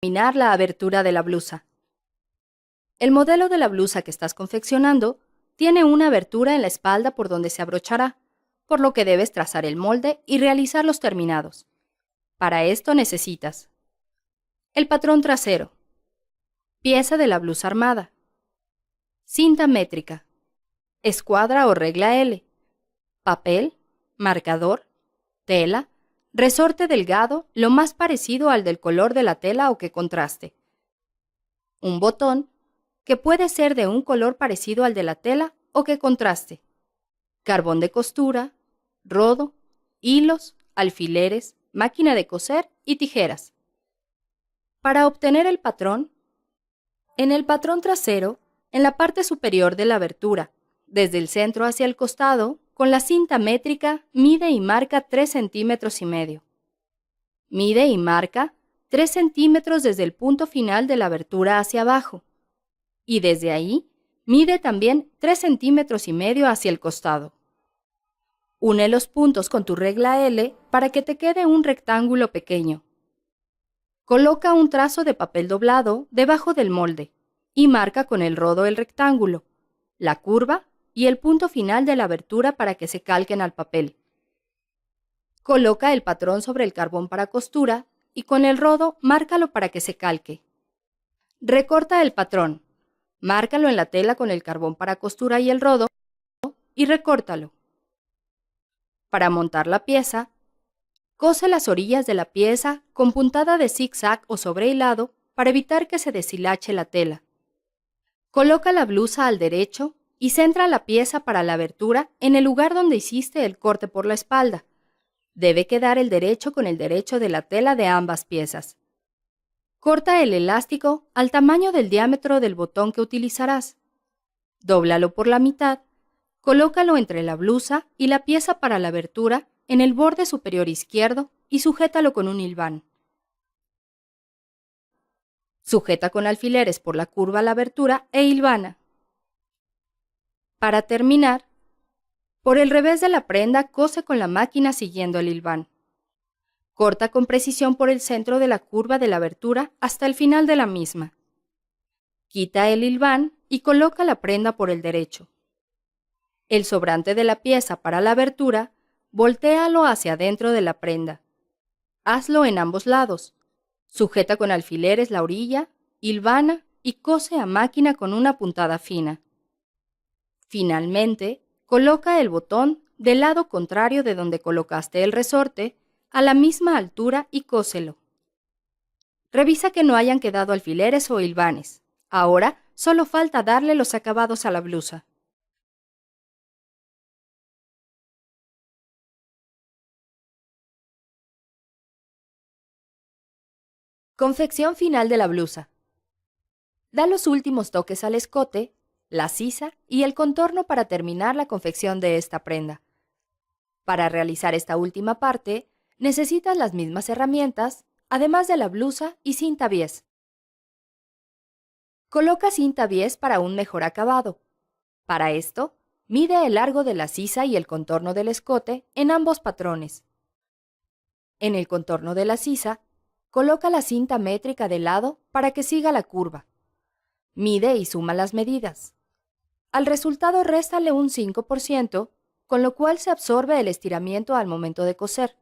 Terminar la abertura de la blusa. El modelo de la blusa que estás confeccionando tiene una abertura en la espalda por donde se abrochará, por lo que debes trazar el molde y realizar los terminados. Para esto necesitas el patrón trasero, pieza de la blusa armada, cinta métrica, escuadra o regla L, papel, marcador, tela, resorte delgado lo más parecido al del color de la tela o que contraste, un botón que puede ser de un color parecido al de la tela o que contraste, carbón de costura, rodo, hilos, alfileres, máquina de coser y tijeras. Para obtener el patrón, en el patrón trasero, en la parte superior de la abertura, desde el centro hacia el costado, con la cinta métrica, mide y marca 3,5 centímetros. Mide y marca 3 centímetros desde el punto final de la abertura hacia abajo. Y desde ahí, mide también 3,5 centímetros hacia el costado. Une los puntos con tu regla L para que te quede un rectángulo pequeño. Coloca un trazo de papel doblado debajo del molde y marca con el rodo el rectángulo, la curva y el punto final de la abertura para que se calquen al papel. Coloca el patrón sobre el carbón para costura y con el rodo márcalo para que se calque. Recorta el patrón, márcalo en la tela con el carbón para costura y el rodo y recórtalo. Para montar la pieza, cose las orillas de la pieza con puntada de zig-zag o sobrehilado para evitar que se deshilache la tela. Coloca la blusa al derecho y centra la pieza para la abertura en el lugar donde hiciste el corte por la espalda. Debe quedar el derecho con el derecho de la tela de ambas piezas. Corta el elástico al tamaño del diámetro del botón que utilizarás. Dóblalo por la mitad, colócalo entre la blusa y la pieza para la abertura en el borde superior izquierdo y sujétalo con un hilván. Sujeta con alfileres por la curva la abertura e hilvana. Para terminar, por el revés de la prenda cose con la máquina siguiendo el hilván. Corta con precisión por el centro de la curva de la abertura hasta el final de la misma. Quita el hilván y coloca la prenda por el derecho. El sobrante de la pieza para la abertura, voltéalo hacia adentro de la prenda. Hazlo en ambos lados. Sujeta con alfileres la orilla, hilvana y cose a máquina con una puntada fina. Finalmente, coloca el botón del lado contrario de donde colocaste el resorte a la misma altura y cóselo. Revisa que no hayan quedado alfileres o hilvanes. Ahora solo falta darle los acabados a la blusa. Confección final de la blusa. Da los últimos toques al escote, la sisa y el contorno para terminar la confección de esta prenda. Para realizar esta última parte, necesitas las mismas herramientas, además de la blusa y cinta bies. Coloca cinta bies para un mejor acabado. Para esto, mide el largo de la sisa y el contorno del escote en ambos patrones. En el contorno de la sisa, coloca la cinta métrica de lado para que siga la curva. Mide y suma las medidas. Al resultado réstale un 5%, con lo cual se absorbe el estiramiento al momento de coser.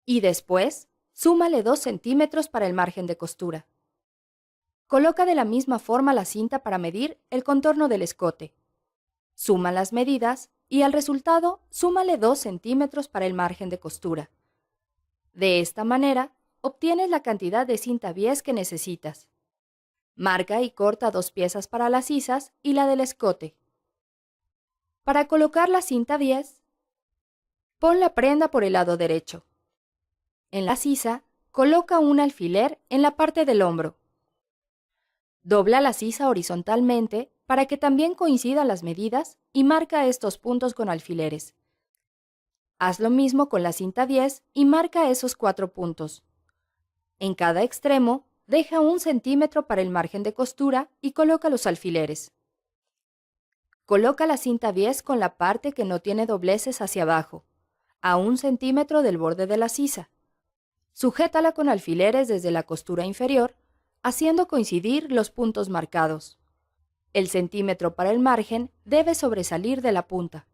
Y después, súmale 2 centímetros para el margen de costura. Coloca de la misma forma la cinta para medir el contorno del escote. Suma las medidas y al resultado súmale 2 centímetros para el margen de costura. De esta manera, obtienes la cantidad de cinta bies que necesitas. Marca y corta 2 piezas para las sisas y la del escote. Para colocar la cinta bies, pon la prenda por el lado derecho. En la sisa, coloca un alfiler en la parte del hombro. Dobla la sisa horizontalmente para que también coincidan las medidas y marca estos puntos con alfileres. Haz lo mismo con la cinta bies y marca esos 4 puntos. En cada extremo, deja 1 centímetro para el margen de costura y coloca los alfileres. Coloca la cinta bies con la parte que no tiene dobleces hacia abajo, a 1 centímetro del borde de la sisa. Sujétala con alfileres desde la costura inferior haciendo coincidir los puntos marcados. El centímetro para el margen debe sobresalir de la punta.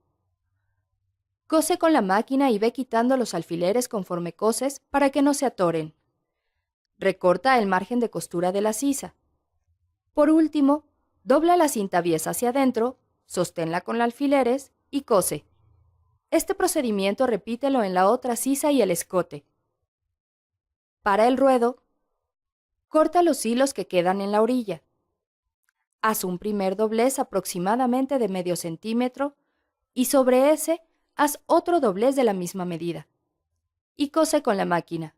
Cose con la máquina y ve quitando los alfileres conforme coses para que no se atoren. Recorta el margen de costura de la sisa. Por último, dobla la cinta bies hacia adentro, sosténla con alfileres y cose. Este procedimiento repítelo en la otra sisa y el escote. Para el ruedo, corta los hilos que quedan en la orilla. Haz un primer doblez aproximadamente de medio centímetro y sobre ese haz otro doblez de la misma medida. Y cose con la máquina.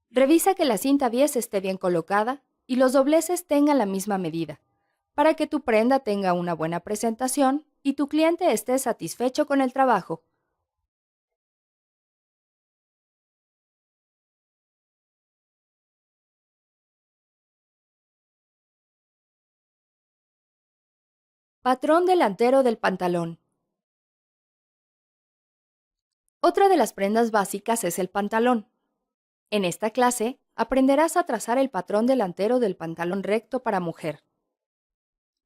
Revisa que la cinta bies esté bien colocada y los dobleces tengan la misma medida, para que tu prenda tenga una buena presentación y tu cliente esté satisfecho con el trabajo. Patrón delantero del pantalón. Otra de las prendas básicas es el pantalón. En esta clase aprenderás a trazar el patrón delantero del pantalón recto para mujer.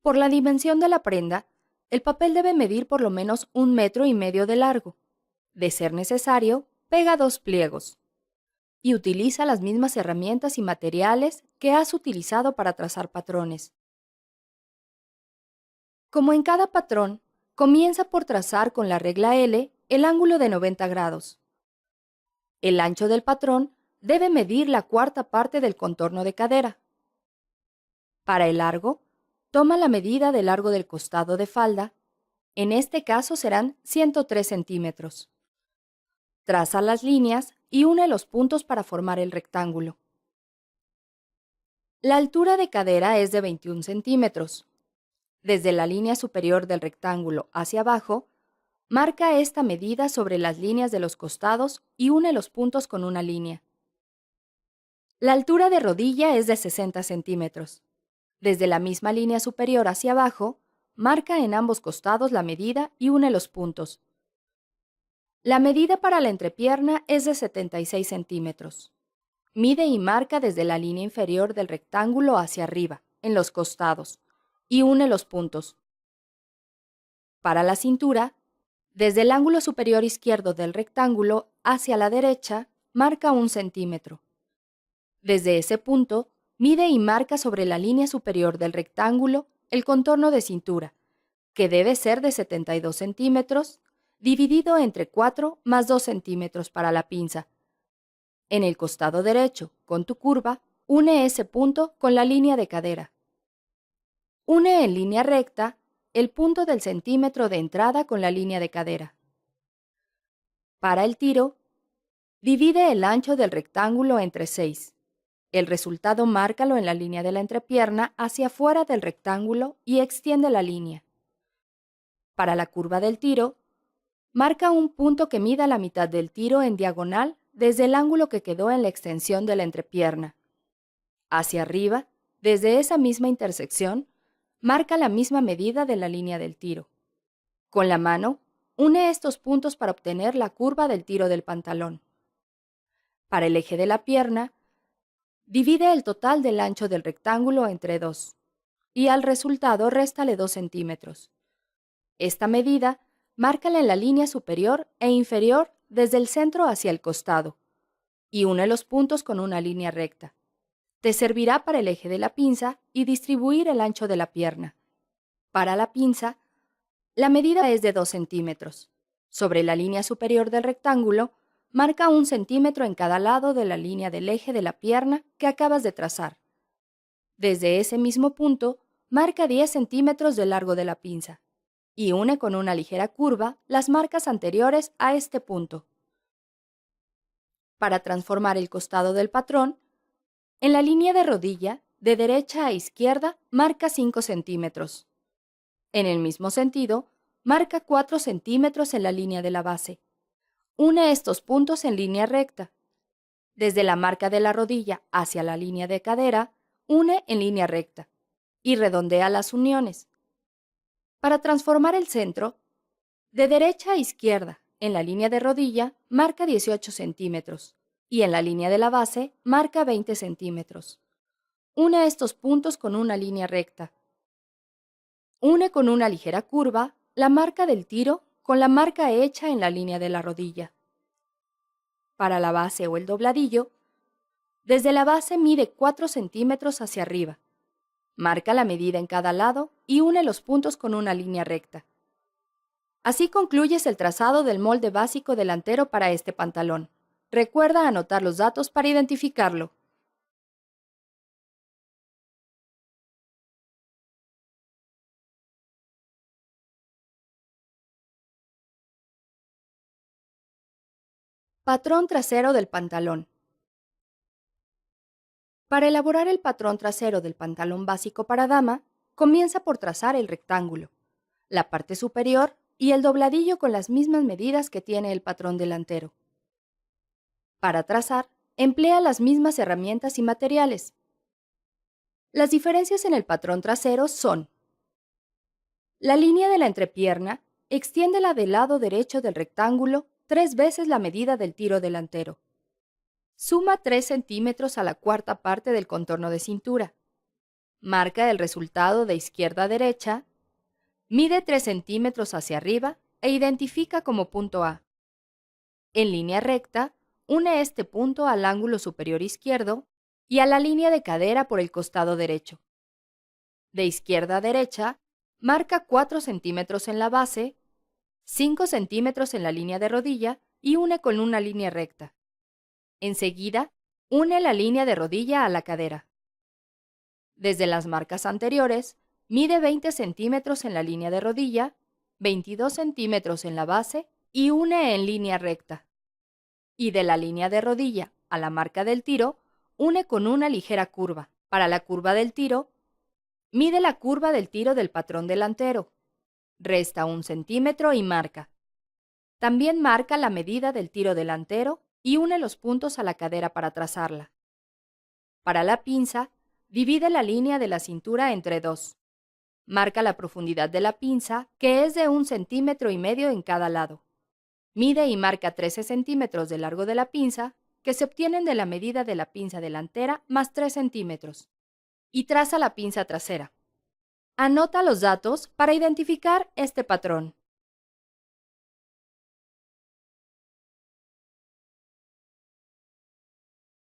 Por la dimensión de la prenda, el papel debe medir por lo menos 1,5 metros de largo. De ser necesario, pega 2 pliegos. Y utiliza las mismas herramientas y materiales que has utilizado para trazar patrones. Como en cada patrón, comienza por trazar con la regla L el ángulo de 90 grados. El ancho del patrón debe medir la cuarta parte del contorno de cadera. Para el largo, toma la medida del largo del costado de falda, en este caso serán 103 centímetros. Traza las líneas y une los puntos para formar el rectángulo. La altura de cadera es de 21 centímetros. Desde la línea superior del rectángulo hacia abajo, marca esta medida sobre las líneas de los costados y une los puntos con una línea. La altura de rodilla es de 60 centímetros. Desde la misma línea superior hacia abajo, marca en ambos costados la medida y une los puntos. La medida para la entrepierna es de 76 centímetros. Mide y marca desde la línea inferior del rectángulo hacia arriba, en los costados, y une los puntos. Para la cintura, desde el ángulo superior izquierdo del rectángulo hacia la derecha, marca 1 centímetro. Desde ese punto, mide y marca sobre la línea superior del rectángulo el contorno de cintura, que debe ser de 72 centímetros, dividido entre 4 más 2 centímetros para la pinza. En el costado derecho, con tu curva, une ese punto con la línea de cadera. Une en línea recta el punto del centímetro de entrada con la línea de cadera. Para el tiro, divide el ancho del rectángulo entre 6. El resultado márcalo en la línea de la entrepierna hacia afuera del rectángulo y extiende la línea. Para la curva del tiro, marca un punto que mida la mitad del tiro en diagonal desde el ángulo que quedó en la extensión de la entrepierna. Hacia arriba, desde esa misma intersección, marca la misma medida de la línea del tiro. Con la mano, une estos puntos para obtener la curva del tiro del pantalón. Para el eje de la pierna, divide el total del ancho del rectángulo entre 2 y al resultado réstale 2 centímetros. Esta medida, márcala en la línea superior e inferior desde el centro hacia el costado y une los puntos con una línea recta. Te servirá para el eje de la pinza y distribuir el ancho de la pierna. Para la pinza, la medida es de 2 centímetros. Sobre la línea superior del rectángulo, marca 1 centímetro en cada lado de la línea del eje de la pierna que acabas de trazar. Desde ese mismo punto, marca 10 centímetros de largo de la pinza y une con una ligera curva las marcas anteriores a este punto. Para transformar el costado del patrón, en la línea de rodilla, de derecha a izquierda, marca 5 centímetros. En el mismo sentido, marca 4 centímetros en la línea de la base. Une estos puntos en línea recta. Desde la marca de la rodilla hacia la línea de cadera, une en línea recta y redondea las uniones. Para transformar el centro, de derecha a izquierda, en la línea de rodilla, marca 18 centímetros y en la línea de la base, marca 20 centímetros. Une estos puntos con una línea recta. Une con una ligera curva la marca del tiro con la marca hecha en la línea de la rodilla. Para la base o el dobladillo, desde la base mide 4 centímetros hacia arriba. Marca la medida en cada lado y une los puntos con una línea recta. Así concluyes el trazado del molde básico delantero para este pantalón. Recuerda anotar los datos para identificarlo. Patrón trasero del pantalón. Para elaborar el patrón trasero del pantalón básico para dama, comienza por trazar el rectángulo, la parte superior y el dobladillo con las mismas medidas que tiene el patrón delantero. Para trazar, emplea las mismas herramientas y materiales. Las diferencias en el patrón trasero son: la línea de la entrepierna, extiéndela del lado derecho del rectángulo 3 veces la medida del tiro delantero. Suma 3 centímetros a la cuarta parte del contorno de cintura. Marca el resultado de izquierda a derecha. Mide 3 centímetros hacia arriba e identifica como punto A. En línea recta, une este punto al ángulo superior izquierdo y a la línea de cadera por el costado derecho. De izquierda a derecha, marca 4 centímetros en la base, 5 centímetros en la línea de rodilla y une con una línea recta. Enseguida, une la línea de rodilla a la cadera. Desde las marcas anteriores, mide 20 centímetros en la línea de rodilla, 22 centímetros en la base y une en línea recta. Y de la línea de rodilla a la marca del tiro, une con una ligera curva. Para la curva del tiro, mide la curva del tiro del patrón delantero. Resta 1 centímetro y marca. También marca la medida del tiro delantero y une los puntos a la cadera para trazarla. Para la pinza, divide la línea de la cintura entre 2. Marca la profundidad de la pinza, que es de 1,5 centímetros en cada lado. Mide y marca 13 centímetros de largo de la pinza, que se obtienen de la medida de la pinza delantera más 3 centímetros. Y traza la pinza trasera. Anota los datos para identificar este patrón.